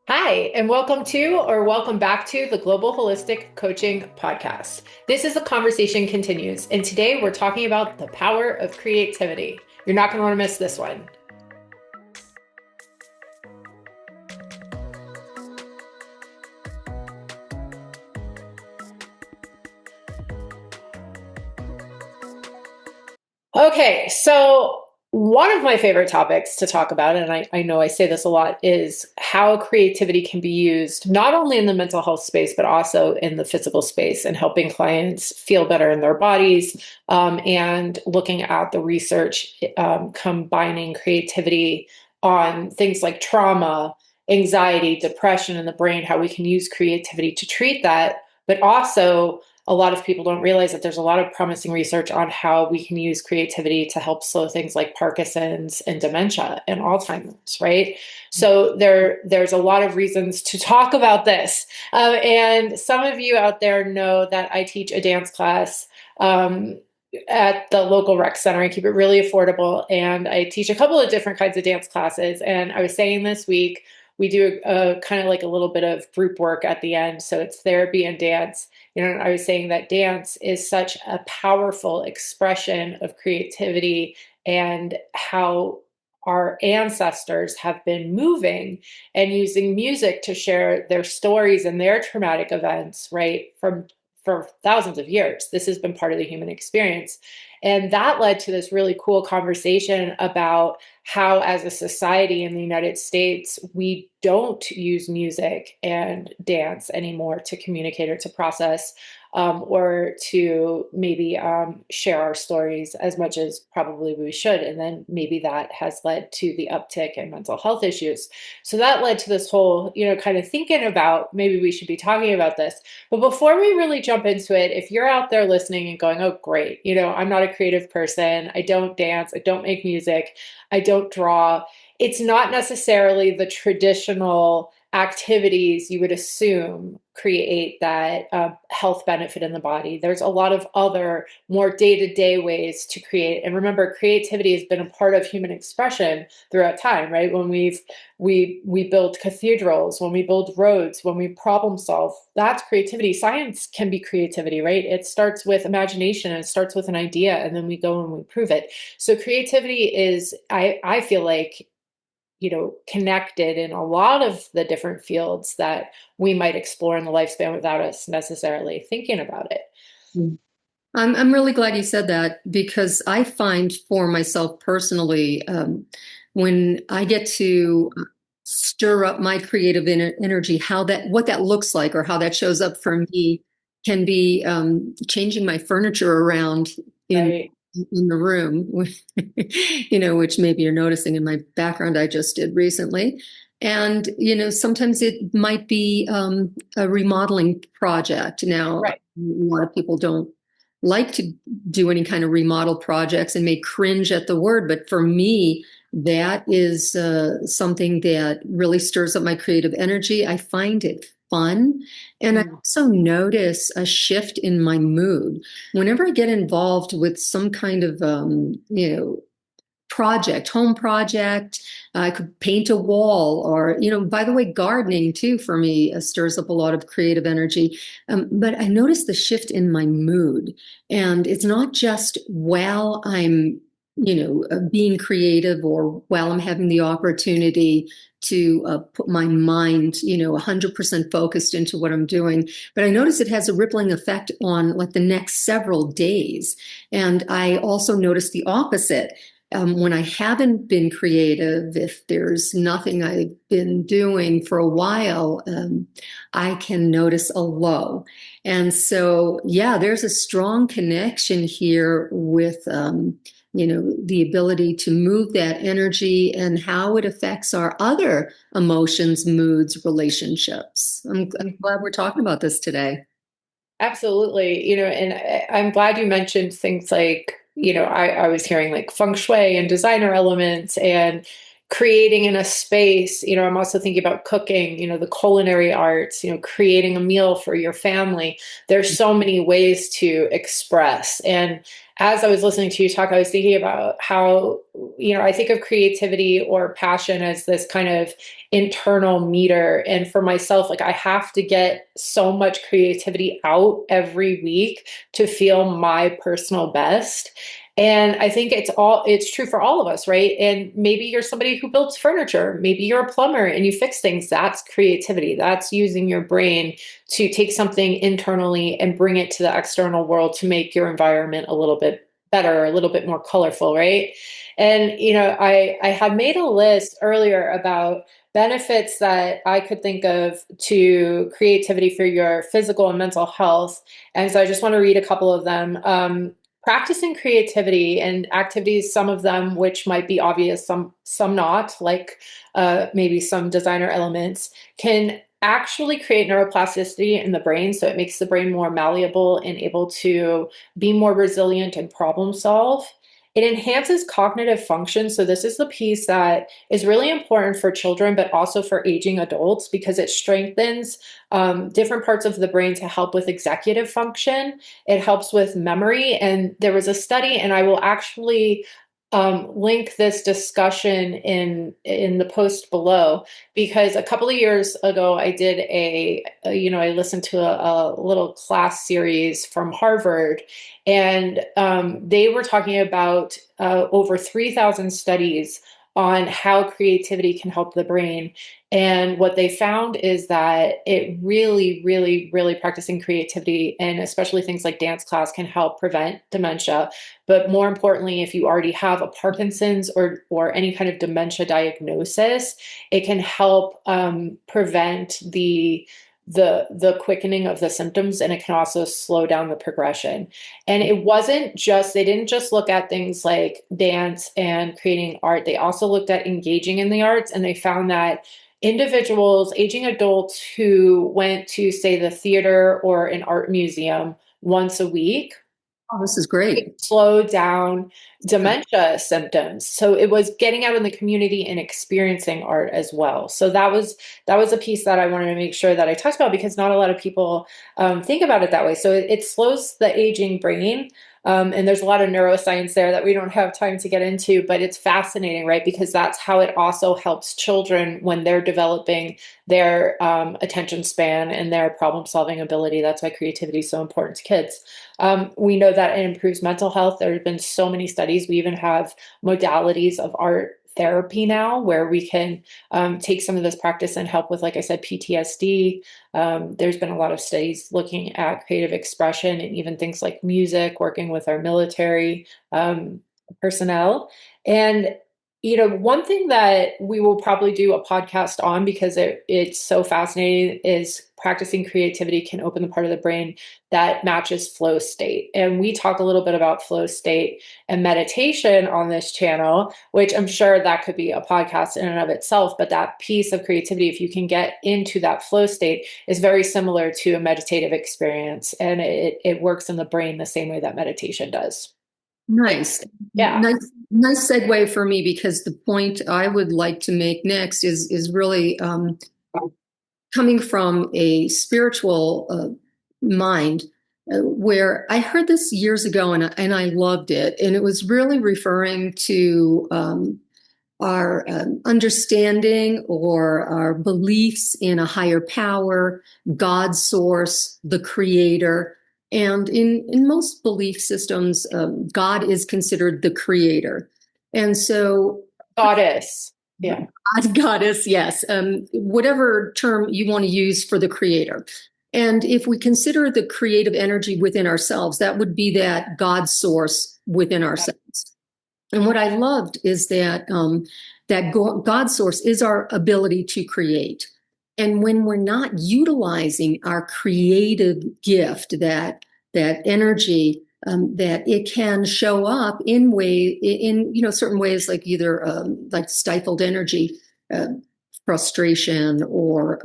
Hi, and welcome back to the Global Holistic Coaching Podcast. This is the conversation continues, and today we're talking about the power of creativity. You're not going to want to miss this one. Okay, so one of my favorite topics to talk about, and I know I say this a lot, is how creativity can be used not only in the mental health space, but also in the physical space and helping clients feel better in their bodies, and looking at the research combining creativity on things like trauma, anxiety, depression in the brain, how we can use creativity to treat that, but also a lot of people don't realize that there's a lot of promising research on how we can use creativity to help slow things like Parkinson's and dementia and Alzheimer's, right? So there's a lot of reasons to talk about this. And some of you out there know that I teach a dance class at the local rec center. I keep it really affordable, and I teach a couple of different kinds of dance classes. And I was saying this week, we do a kind of like a little bit of group work at the end. So it's therapy and dance. I was saying that dance is such a powerful expression of creativity and how our ancestors have been moving and using music to share their stories and their traumatic events, right? For thousands of years. This has been part of the human experience. And that led to this really cool conversation about how, as a society in the United States, we don't use music and dance anymore to communicate or to process, or to maybe share our stories as much as probably we should. And then maybe that has led to the uptick in mental health issues. So that led to this whole, kind of thinking about maybe we should be talking about this. But before we really jump into it, if you're out there listening and going, oh, great, I'm not a creative person, I don't dance, I don't make music, I don't draw, it's not necessarily the traditional activities you would assume create that health benefit in the body. There's a lot of other more day-to-day ways to create. And remember, creativity has been a part of human expression throughout time, right? When we build cathedrals, when we build roads, when we problem solve, that's creativity. Science can be creativity, right? It starts with imagination, and it starts with an idea, and then we go and we prove it. So creativity is, I feel like, connected in a lot of the different fields that we might explore in the lifespan without us necessarily thinking about it. Mm. I'm really glad you said that because I find for myself personally, when I get to stir up my creative energy, what that looks like or how that shows up for me can be changing my furniture around in Right. in the room, which maybe you're noticing in my background I just did recently. And, sometimes it might be a remodeling project. Now, a Right. lot of people don't like to do any kind of remodel projects and may cringe at the word. But for me, that is something that really stirs up my creative energy. I find it fun. And I Mm. also notice a shift in my mood. Whenever I get involved with some kind of, home project. I could paint a wall or, by the way, gardening too, for me, stirs up a lot of creative energy. But I noticed the shift in my mood. And it's not just while I'm, being creative or while I'm having the opportunity to put my mind, 100% focused into what I'm doing. But I notice it has a rippling effect on like the next several days. And I also notice the opposite when I haven't been creative, if there's nothing I've been doing for a while, I can notice a low. And so, yeah, there's a strong connection here with, the ability to move that energy and how it affects our other emotions, moods, relationships. I'm glad we're talking about this today. Absolutely. And I'm glad you mentioned things like, I was hearing like feng shui and designer elements. And, creating in a space. I'm also thinking about cooking, the culinary arts, creating a meal for your family. There's so many ways to express. And as I was listening to you talk, I was thinking about how, I think of creativity or passion as this kind of internal meter. And for myself, like I have to get so much creativity out every week to feel my personal best. And I think it's true for all of us, right? And maybe you're somebody who builds furniture, maybe you're a plumber and you fix things. That's creativity. That's using your brain to take something internally and bring it to the external world to make your environment a little bit better, a little bit more colorful, right? And I had made a list earlier about benefits that I could think of to creativity for your physical and mental health. And so I just want to read a couple of them. Practicing creativity and activities, some of them which might be obvious, some not, like maybe some designer elements, can actually create neuroplasticity in the brain. So it makes the brain more malleable and able to be more resilient and problem solve. It enhances cognitive function. So this is the piece that is really important for children, but also for aging adults, because it strengthens different parts of the brain to help with executive function. It helps with memory. And there was a study, and I will actually link this discussion in the post below, because a couple of years ago I did I listened to a little class series from Harvard, and they were talking about over 3,000 studies on how creativity can help the brain. And what they found is that it really, really, really practicing creativity, and especially things like dance class, can help prevent dementia. But more importantly, if you already have a Parkinson's or any kind of dementia diagnosis, it can help prevent the quickening of the symptoms, and it can also slow down the progression. And it wasn't just, they didn't just look at things like dance and creating art. They also looked at engaging in the arts, and they found that individuals, aging adults who went to, say, the theater or an art museum once a week, Oh, this is great. slow down dementia symptoms. So it was getting out in the community and experiencing art as well. So that was a piece that I wanted to make sure that I talked about, because not a lot of people think about it that way. So it slows the aging brain. And there's a lot of neuroscience there that we don't have time to get into, but it's fascinating, right? Because that's how it also helps children when they're developing their attention span and their problem solving ability. That's why creativity is so important to kids. We know that it improves mental health. There have been so many studies. We even have modalities of art therapy now where we can take some of this practice and help with, like I said, PTSD. There's been a lot of studies looking at creative expression and even things like music, working with our military personnel. And one thing that we will probably do a podcast on, because it's so fascinating, is practicing creativity can open the part of the brain that matches flow state. And we talk a little bit about flow state and meditation on this channel, which I'm sure that could be a podcast in and of itself. But that piece of creativity, if you can get into that flow state, is very similar to a meditative experience. And it works in the brain the same way that meditation does. Nice. Yeah. Nice segue for me, because the point I would like to make next is really coming from a spiritual mind, where I heard this years ago, and I loved it. And it was really referring to our understanding or our beliefs in a higher power, God source, the creator. And in most belief systems, God is considered the creator. And so, Goddess. Yeah. goddess, yes, whatever term you want to use for the creator. And if we consider the creative energy within ourselves, that would be that God source within ourselves. And what I loved is that God source is our ability to create. And when we're not utilizing our creative gift, that energy, that it can show up in certain ways, like either like stifled energy, frustration, or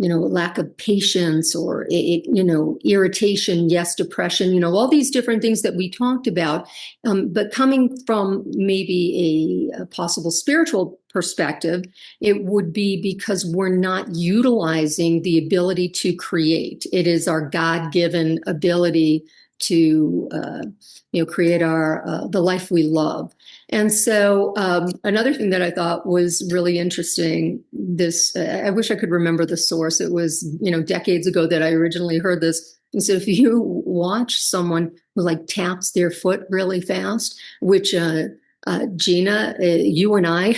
lack of patience or irritation, yes, depression, all these different things that we talked about. But coming from maybe a possible spiritual perspective, it would be because we're not utilizing the ability to create. It is our God-given ability to create the life we love. And so another thing that I thought was really interesting, I wish I could remember the source. It was, decades ago that I originally heard this. And so if you watch someone who like taps their foot really fast, which Gina, you and I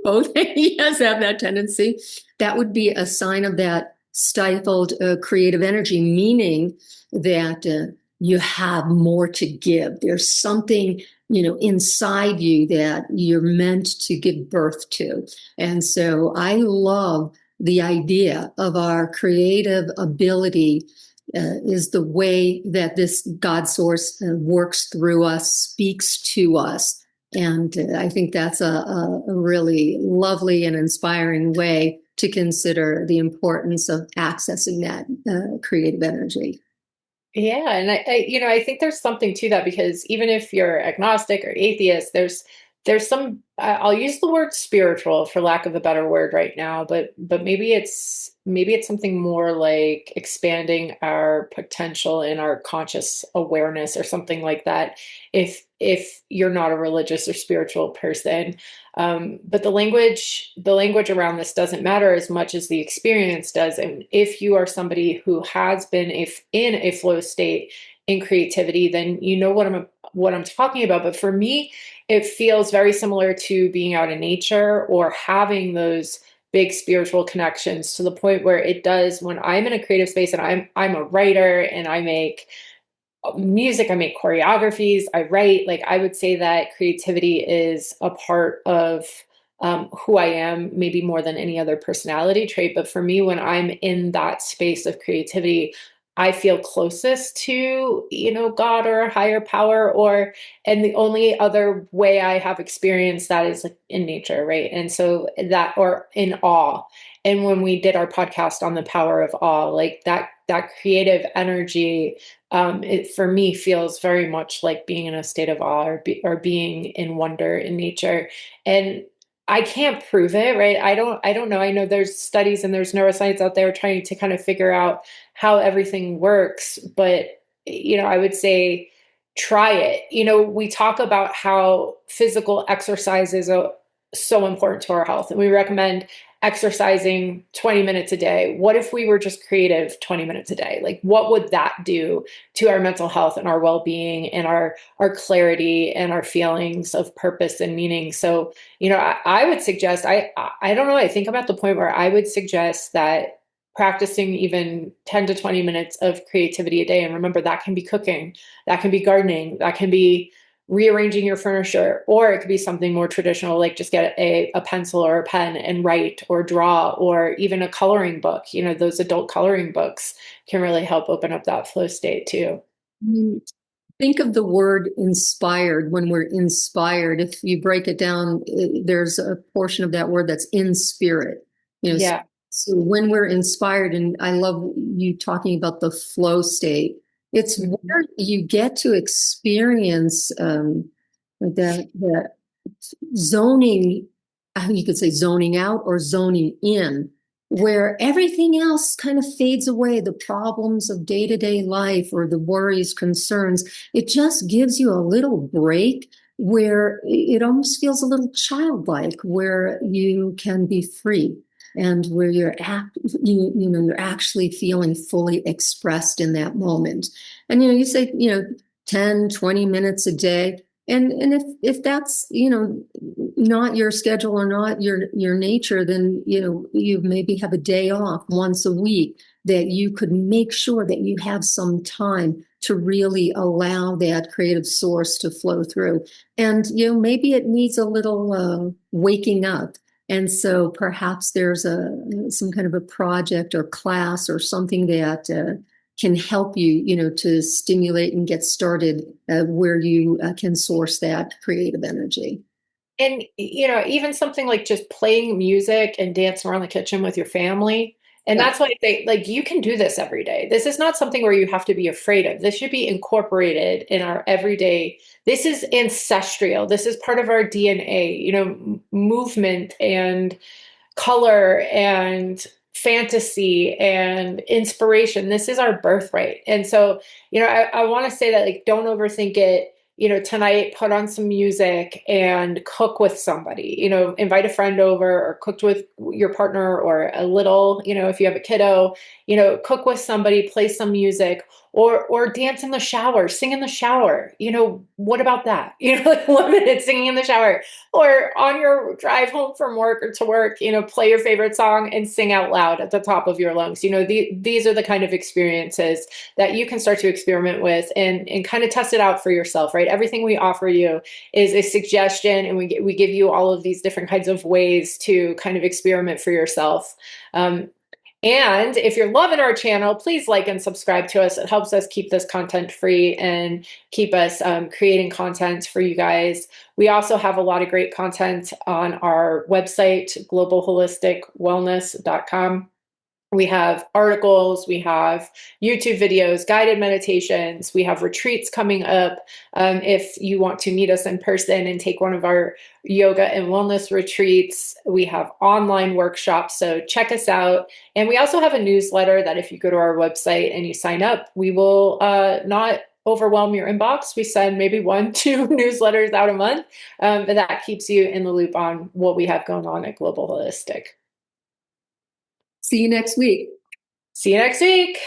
both yes, have that tendency, that would be a sign of that stifled creative energy, meaning that you have more to give. There's something inside you that you're meant to give birth to. And so I love the idea of our creative ability is the way that this God source works through us, speaks to us. And I think that's a really lovely and inspiring way to consider the importance of accessing that creative energy. Yeah, and I think there's something to that because even if you're agnostic or atheist, there's some I'll use the word spiritual for lack of a better word right now, but maybe it's something more like expanding our potential in our conscious awareness or something like that. If you're not a religious or spiritual person, but the language around this doesn't matter as much as the experience does. And if you are somebody who has been in a flow state in creativity, then you know what I'm talking about. But for me, it feels very similar to being out in nature or having those big spiritual connections to the point where it does when I'm in a creative space and I'm a writer and I make music, I make choreographies, I write. Like I would say that creativity is a part of who I am, maybe more than any other personality trait. But for me, when I'm in that space of creativity, I feel closest to, God or a higher power, and the only other way I have experienced that is like in nature, right? And so that, or in awe. And when we did our podcast on the power of awe, like that creative energy, it for me feels very much like being in a state of awe or being in wonder in nature. And I can't prove it, right? I don't know. I know there's studies and there's neuroscience out there trying to kind of figure out how everything works, but I would say try it. We talk about how physical exercise is so important to our health, and we recommend exercising 20 minutes a day. What if we were just creative 20 minutes a day? Like what would that do to our mental health and our well-being and our clarity and our feelings of purpose and meaning? So, I would suggest I don't know, I think I'm at the point where I would suggest that practicing even 10 to 20 minutes of creativity a day. And remember, that can be cooking, that can be gardening, that can be rearranging your furniture, or it could be something more traditional, like just get a pencil or a pen and write or draw, or even a coloring book. Those adult coloring books can really help open up that flow state too. Think of the word inspired. When we're inspired, if you break it down, there's a portion of that word that's in spirit. So, Yeah. so when we're inspired, and I love you talking about the flow state, it's Mhm. where you get to experience that zoning, you could say zoning out or zoning in, where everything else kind of fades away, the problems of day-to-day life or the worries, concerns. It just gives you a little break where it almost feels a little childlike, where you can be free and where you're actually feeling fully expressed in that moment. And you say 10, 20 minutes a day, and if that's not your schedule or not your nature, then you maybe have a day off once a week that you could make sure that you have some time to really allow that creative source to flow through. And maybe it needs a little waking up. And so perhaps there's some kind of a project or class or something that can help you, to stimulate and get started where you can source that creative energy. And even something like just playing music and dancing around the kitchen with your family And Yeah. that's why I say, like, you can do this every day. This is not something where you have to be afraid of. This should be incorporated in our everyday. This is ancestral. This is part of our DNA, movement and color and fantasy and inspiration. This is our birthright. And so, I want to say that, like, don't overthink it. Tonight, put on some music and cook with somebody, invite a friend over or cooked with your partner or a little, if you have a kiddo, cook with somebody, play some music or dance in the shower, sing in the shower. What about that? Like 1 minute singing in the shower or on your drive home from work or to work, play your favorite song and sing out loud at the top of your lungs. These are the kind of experiences that you can start to experiment with and kind of test it out for yourself, right? Everything we offer you is a suggestion, and we give you all of these different kinds of ways to kind of experiment for yourself. And if you're loving our channel, please like and subscribe to us. It helps us keep this content free and keep us creating content for you guys. We also have a lot of great content on our website, globalholisticwellness.com. We have articles, we have YouTube videos, guided meditations, we have retreats coming up. If you want to meet us in person and take one of our yoga and wellness retreats, we have online workshops. So check us out. And we also have a newsletter that if you go to our website and you sign up, we will not overwhelm your inbox. We send maybe 1, 2 newsletters out a month, but that keeps you in the loop on what we have going on at Global Holistic. See you next week. See you next week.